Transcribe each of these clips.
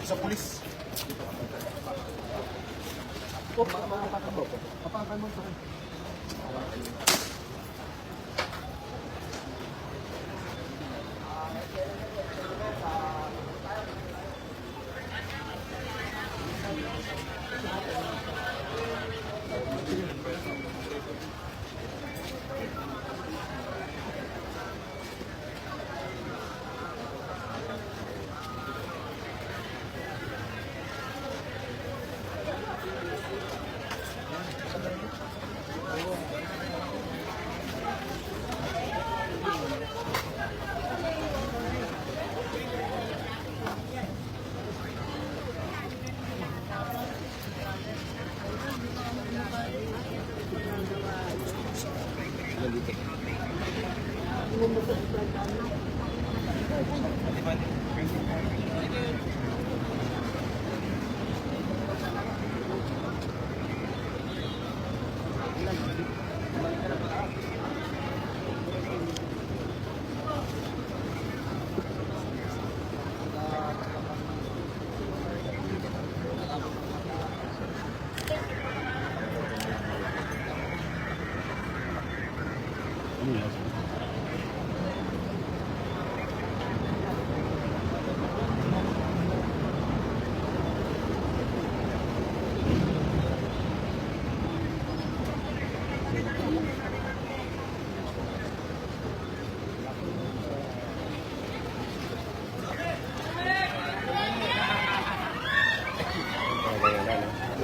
Sa pulis. Papakan mo ito.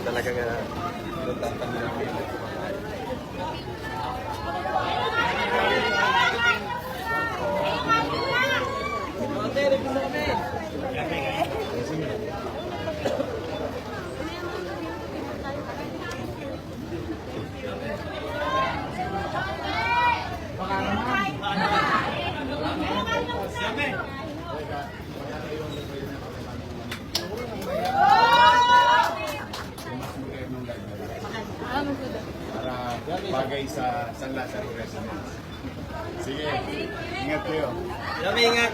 Talagang luntatan nila ko yung kumakain. Para bagay sa San Lazaro Residence. Sige, ingat kayo. Kami ingat.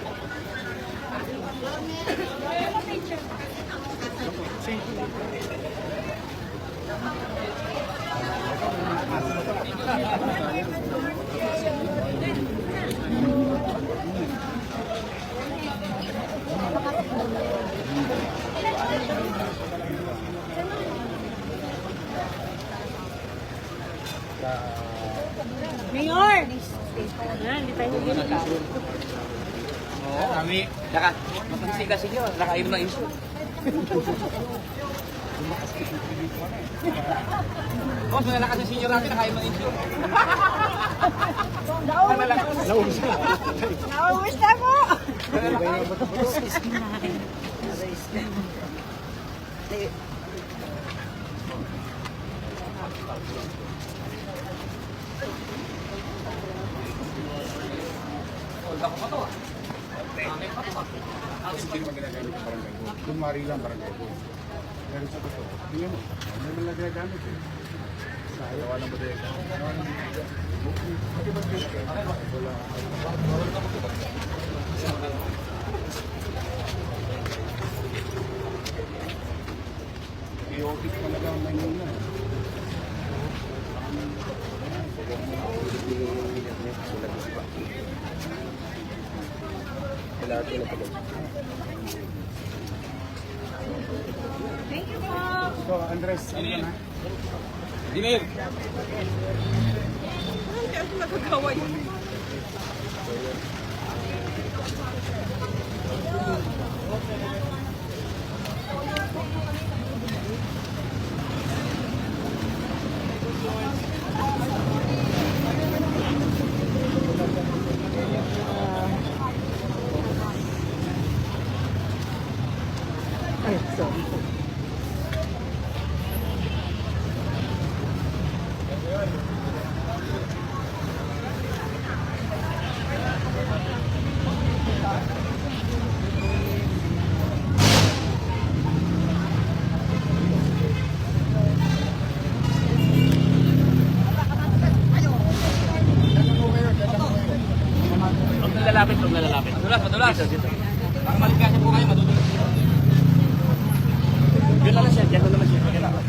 Mayor! Hindi tayo nagkita. Oo, kami. Mapansin kasi nyo, nakainom ng iso. Oh, so nalakas yung senior natin, nakainom ng iso. Nauwis na po! Ako pa to. Kasi hindi naman ginagamit ng barangay ko. Dumari lang barangay ko. Pero sa totoo, tingnan mo, ano naman lang ginagamit eh. Sayang. Wala mo din. Chaotic talaga ang Maynila. Thank you po! So, Andres, ano ka na? Dinir! Hindi ako nagagawa yun. Ay, sorry po. dito. Baka maligasan po kayo, matutulog. Yun naman siya, dyan naman siya. Yun naman.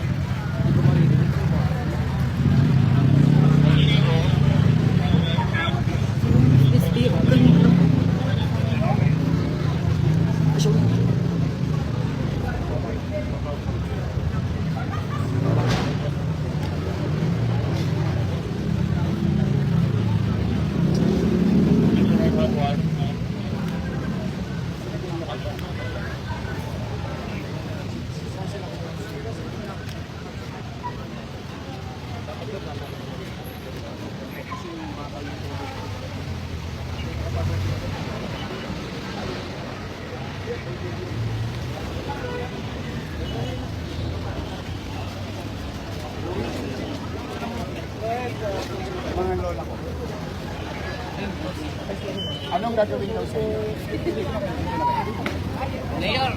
Mga lola ko. Anong gagawin daw sa inyo? Mayor,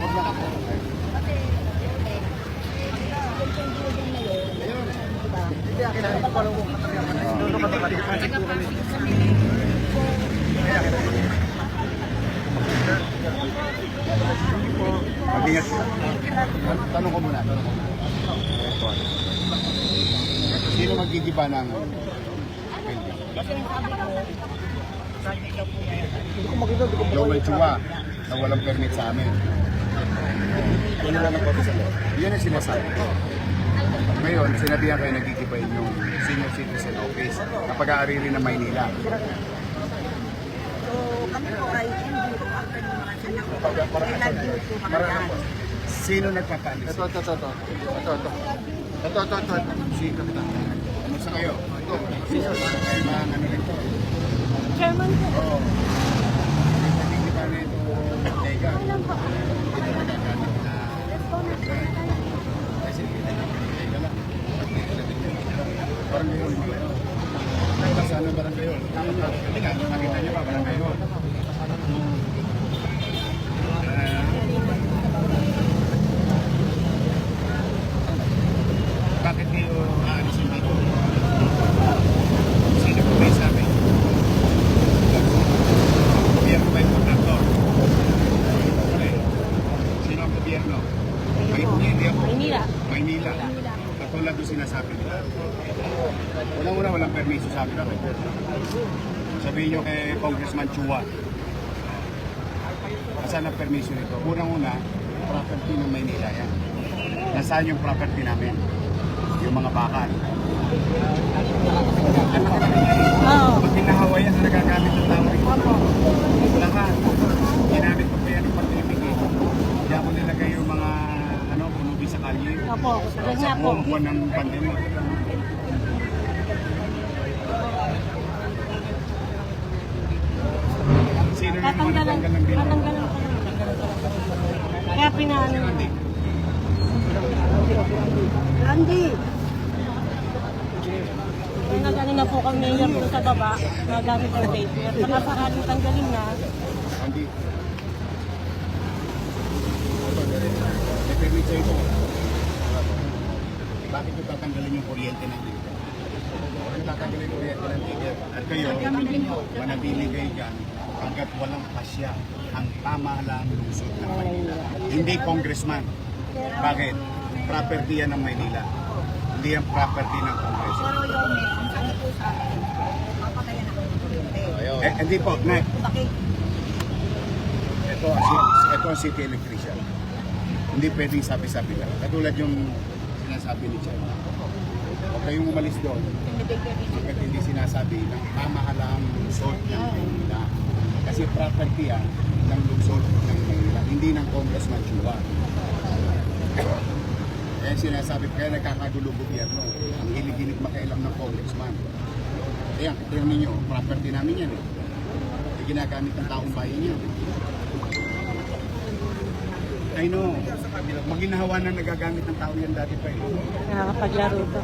Mag-ingat sila. Tanong ko muna. Sino maggigiba ng Joel Chua na walang permit sa amin? Yan ang sinasabi ko. Ngayon, sinabihan kayo nagkikibayin yung senior citizen office na pag-aarili ng Maynila. So, kami po ay hindi po after ng mga sanak. Ay nag-view po kami dyan. Sino nagpapaalis? Ito. Si Kapitan. Kamusta kayo? Kayo mga ano nito? Chairman po. Oo. Nagkikiba na ito. Teka. Ito nagagamit na. Kasi teka lang. Parang ngayon. Sana barang kayo. Hindi nga, makita niyo ba barang kayo? Bakit kayo aalisin dito? Sino po may sabi? Gobyerno ba yung kontraktor? Sino ang gobyerno? Maynila. Katulad yung sinasabi nila. Unang-una walang permiso sa akin. Sabihin nyo kay Congressman Chua. Asan ang permiso nito? Unang-una, property ng Maynila yan. Nasaan yung property namin? Yung mga bakal. Pag hinahawa yan, nagagamit ng tao rin. Lahat. Ginamit ko pa yan yung pag-ibigay. Diyan ko nilagay yung mga punubi sa kalye. Sa buong buwan ng pandemic. Sino yung mga natanggal ng bilang? Kaya pinaano. Randy! Kaya nag-ano na po kami mayor po sa baba, nagamit ang paper. Saka sakaling tanggalin na. Hindi. May permit sa ito. Bakit ito tatanggalin yung kuryente ng tigger? Bakit tatanggalin yung kuryente ng tigger? At kayo, manabili kayo dyan hanggat walang pasya ang pamahalaan ng lungsod ng Maynila. Hindi congressman. Bakit? Property yan ng Maynila. Hindi yan property ng Congress. Pero yung ang sabi po sa akin, papatayan ako ng kuryente. Hindi po, Nek. Bakit? Ito ang city electrician. Hindi pwedeng sabi-sabi lang. Katulad yung sinasabi ni Chair. Huwag kayong umalis doon. Hanggat hindi sinasabi ng pamahalaang lungsod ng Maynila. Kasi property yan ng lungsod ng Maynila. Hindi ng Congressman Chua. Kaya sinasabi, kaya nagkakagulo gobyerno. Ang hilig-hilig makailam ng congressman. Ayan, tingnan ninyo, property namin yan eh. Ginagamit ng taong bayan yan. I know, maginahawa na nagagamit ng tao yan dati pa eh. Nakakapaglaro pa.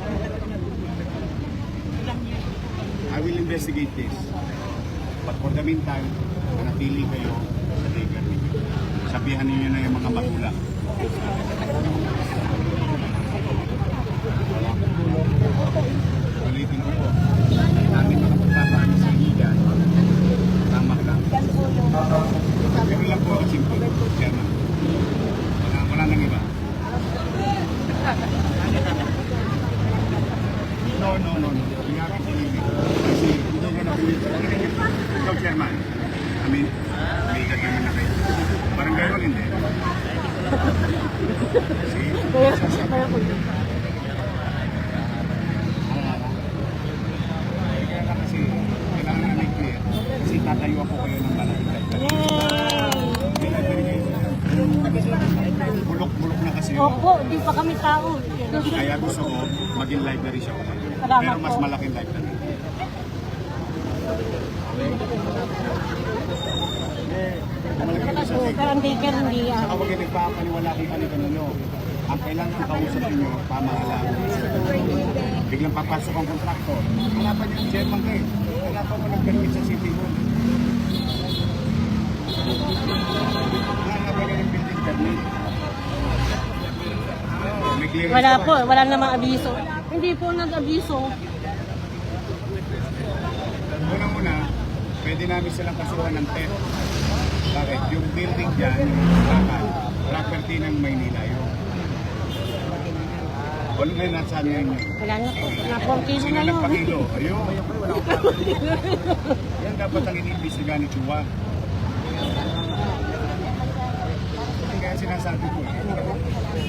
I will investigate this. But for the meantime, manatili kayo sa legal ninyo. Sabihan ninyo na yung mga magulang. Ulitin ko po. Namin mga pagpapaano sa inyo dyan. Tama lang. Hindi natin pinili. Kasi hindi ko na pinili. Ikaw, Chairman. May edad naman na kayo. Parang gano'n hindi. Kaya po yun. Kaya lang kasi, kailangan na make clear. Kasi tatayo ako kayo ng malaking library. Bulok-bulok na kasi yun. Opo, di pa kami tao. Kaya gusto ko, maging library siya ulit. Salamat Pero mas po. malaking library. Malaki na siya. Pero ang daycare hindi yan. Saka huwag kayo nagpapaniwala kung kanino. Ang kailangan kausap niyo, pamahalaan. Biglang papasok ang kontraktor. Hanapan niyo, chairman kayo. Hanapan mo ng permit sa City Hall. Hanapan niyo ng building permit. May clearance Wala pa. po, wala namang abiso. Hindi po nag-abiso. Unang-una, pwede namin silang kasuhan ng TEP. Bakit? Yung building dyan, bakal, property ng Maynila yun. Wala na yung nasa niya yun. Wala na po. Na 4 kilo Sino na yun. nagpakilo? Ayun. Yan dapat ang iniimbestiga ni Chua. Kaya sinasabi ko,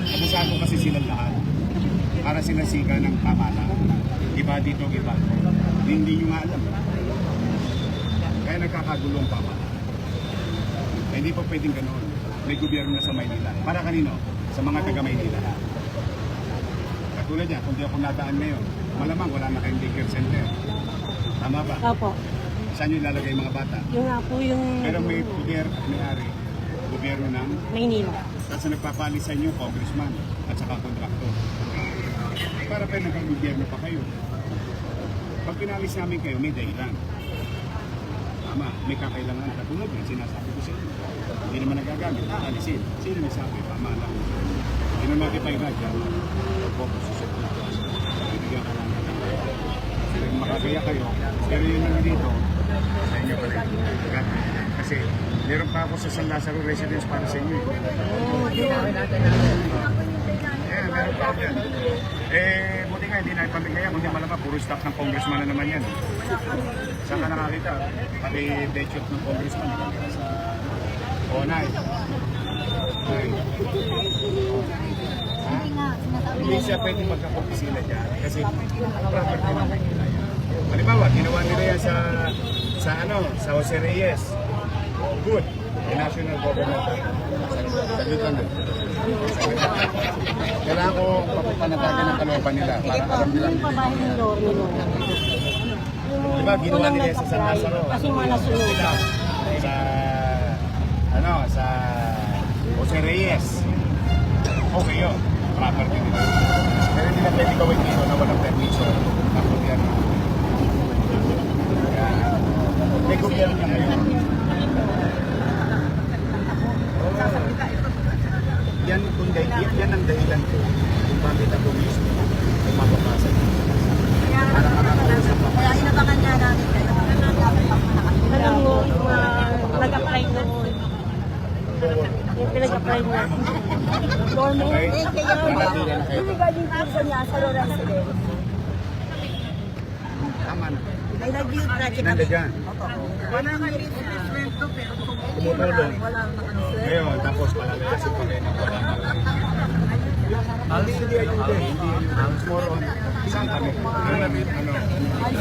abusado kasi silang lahat. Para sinasiga ng pamala. Iba dito, iba. Hindi nyo nga alam. Kaya nagkakagulo ang pamala. Hindi pa pwedeng ganoon. May gobyerno na sa Maynila. Para kanino? Sa mga taga Maynila. Katulad niya, kung di ako nadaan ngayon, malamang wala na kayong daycare center. Tama ba? Opo. Saan nyo ilalagay yung mga bata? Yung nga po yung Pero may poder, may-ari, gobyerno ng, Maynila. kasi nagpapalis sa inyo, congressman, at saka kontraktor. Para pa naging gobyerno pa kayo. Pag pinalis namin kayo, may dahilan. Tama, may kakailangan. Katulad yung sinasabi ko sa inyo. Hindi naman nagagamit, alisin. Sino may sabi? Pamala. Hindi naman notify na dyan. Focus sa bibigyan ka lang. Pero makakaya kayo. Pero yun naman dito, sa inyo pa rin. Kasi meron pa ako sa San Lazaro residence para sa inyo. Meron pa ako yan. Buti nga, hindi na ipamigay yan. Kundi malamang, puro staff ng congressman na naman yan. Saan ka nakakita? Pati deadshot ng congressman. O, Nay. Nay. Hindi siya pwede magkakopisila dyan. Kasi property ng Maynila yan. Halimbawa, ginawa nila yan sa Jose Reyes. Good. The national government. Sagutan na. Kailangan ko papapanatagan ng kalooban nila para alam nila. Yung pabahay ng Lolo. Diba, ginawa nila sa San Lazaro. Kasi mga nasunod. Sa Jose Reyes. Okay yun. Property nila. Pero hindi na pwede gawin dito na walang permiso. Tapos yan. Kaya, may gobyerno na ngayon. Yan ang dahilan ko kung bakit ako mismo mapapasa dito. Kaya inabangan nga namin kayo. Alam mo, nag-apply noon. Yung pinag-apply na. Okay? Manatila na kayo. Regarding po sa niya sa Lorenz today. Tama na. May nag-view project Nanda dyan. Wala nga rin sweldo pero Tumutulong. walang nakasweldo. Ngayon, tapos palalayasin pa kayo ng wala. Hindi ayuda. Hindi ayuda. More on, saan kami? Alis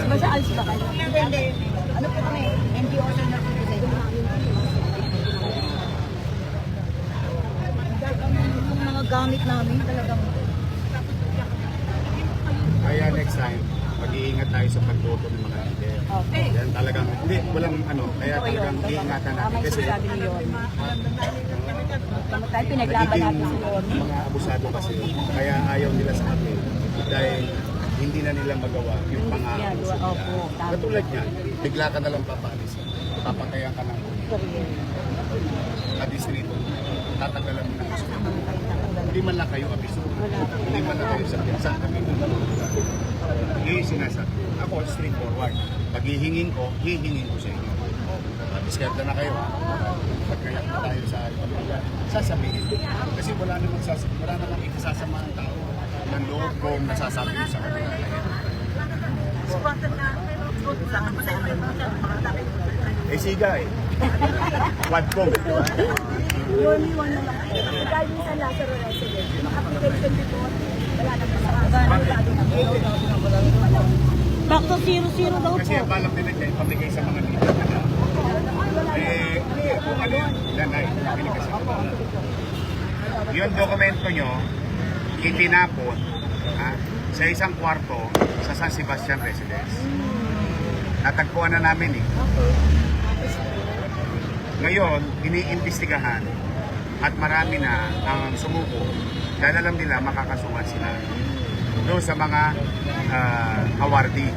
ba siya? Alis ba kayo? Hindi. Ano po kami? NGO sa representative. Yung mga gamit namin talagang Kaya next time, mag-iingat tayo sa pagboto ng mga leader. okay. Yan talagang, hindi, walang kaya talagang iingatan natin. Tama yung Kasi sinabi ni Yon. Tayo pinaglaban natin si Yon. mga abusado kasi, kaya ayaw nila sa atin. Dahil hindi na nila magawa yung pangako sa Opo, nila. tama. Katulad niyan, bigla ka na lang papalis. Papatayan ka ng distrito. Tatanggalan mo ng gusto. Hindi man lang kayo abiso. Hindi man lang kayo sa pinsan kami. Hindi sinasabi. Ako, straightforward. Pag hihingin ko sa inyo. Discard na kayo. Pag kaya na tayo sa sasabihin. Kasi wala namang ikasasama ang tao ng loob kung nasasabi ko sa kanila. Squatter na. Saan sa amin. Eh, siga eh. Quadcom. Yun na lang. Dahil sa Lazaro Residence, yung application before, wala naman sa Back to 0-0 daw Kasi po. ang balak nila dyan, pamigay sa mga leader nila. Eh, kung ano yun, lanay, pinigay sa mga. Yung dokumento nyo, itinapon sa isang kwarto sa San Sebastian Residence. Natagpuan na namin eh. Ngayon, iniimbestigahan at marami na ang sumuko dahil alam nila makakasuhan sila doon sa mga awardee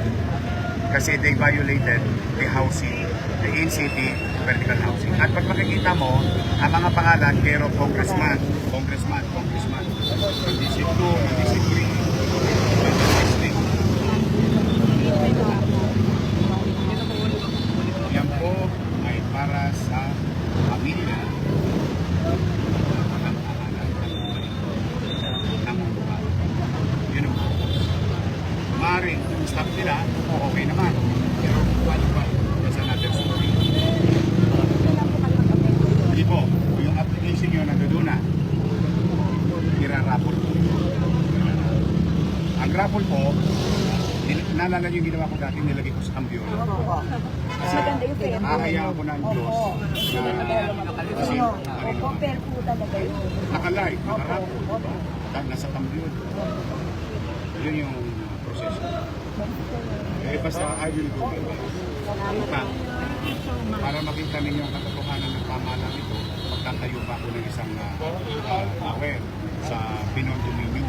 kasi they violated the housing, the in-city vertical housing. At pag makikita mo, ang mga pangalan, pero congressman, District 2, District 3, District. Yan po ay para sa pamilya ng pangalan ng buhay ng buhay. Yun ang maaaring stop nila, okay naman. Pero ano ba? That's another story. Hindi po, yung application nyo nandoon na, irarapol po. Ang rapol po, naalala nyo yung ginawa ko dati, nilagay ko sa cambio. Kasi maganda yung pera. ahayaan ko ng Diyos kasi Compare po talaga yun. nakalive, nakarapol, diba? Nasa cambio. Yun yung proseso. Eh basta I will do it. Para makita ninyo ang katotohanan ng pamahalaan ito, pagtatayo pa ako ng isang aware sa Pinon Dominion.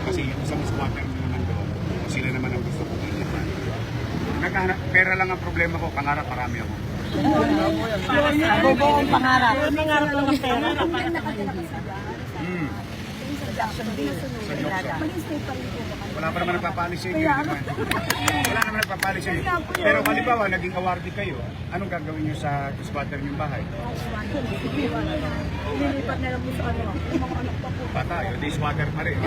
Kasi yung isang squatter nyo naman doon, sila naman ang gusto kong ilipan. Pera lang ang problema ko, pangarap marami ako. Bobo ang pangarap. Pangarap lang ng pera. Mag-stay pa rin po ba kayo? Wala pa naman nagpapalis sa inyo. Wala naman nagpapalis sa inyo. Pero halimbawa, naging awardee kayo, anong gagawin nyo sa squatter nyong bahay? Lilipat na lang po sa ano. Yung mga anak pa po. Patay, o di squatter pa rin.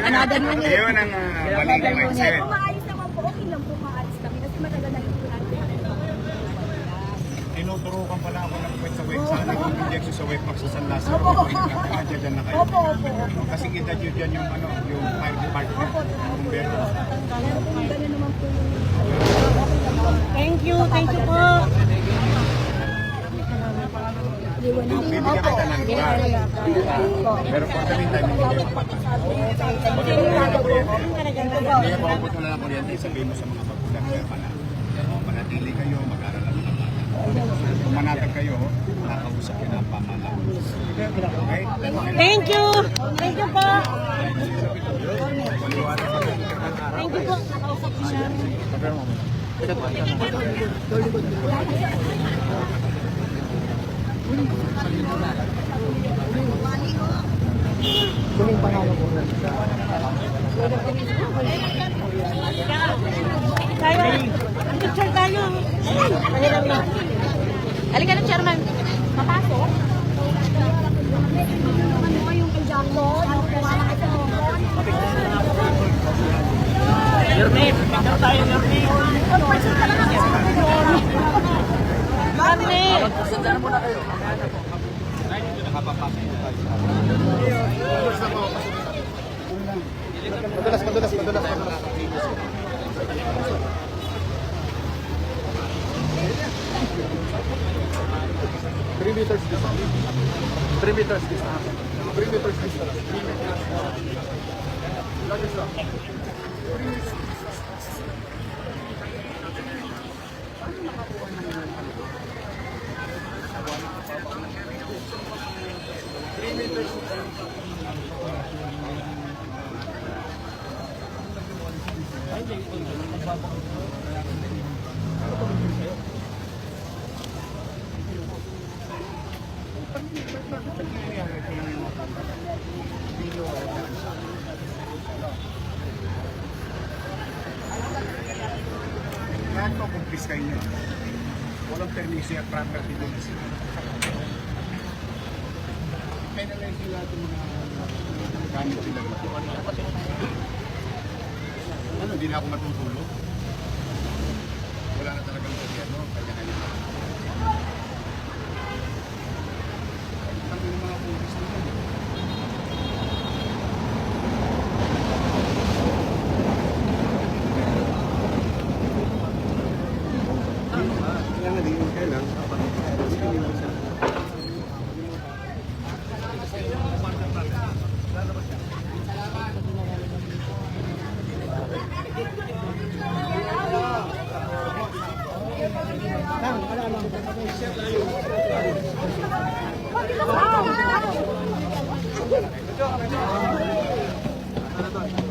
Another unit. Yun ang maling mindset. Kung maayos naman po, okay lang po maalis kami. Kasi matagal na yung natin. Tinuturukan pala ako ng sa web. Sana kung injection sa webpack sa San Lazaro. Opo. Nandiyan dyan na kayo. Opo. Kasi kita nyo dyan yung fire department. Bumbero. Pero kung gano'n naman po yung Thank you po. Bibigyan kita ng lugar. Pero for the meantime, hindi kayo mapatay. Hindi ka paubot mo na lang kuryente, sabihin mo sa mga magulang kaya pala. Manatili kayo, mag-aral ang mga bata. Kung manatag kayo, nakausap yun ang pamahalaan. Okay? Thank you. Thank you po. Thank you po. Nakausap ko siya. Tayo. Ang picture tayo. Halika na, Chairman. Papasok. Yung kay Jackson, yung kumala ka sa Yorme. Picture tayo, Yorme. Yorme. Madulas. 3 meters distance. 3 meters distance. 3 meters distance. Lahat ko kumpis kayo nyo. Walang permisi at property donation. Penalize nila itong mga gamit sila. Ano, hindi na ako matutulog. Wala na talagang gobyerno, kanya-kanya. Ang mga pulis nila. Ano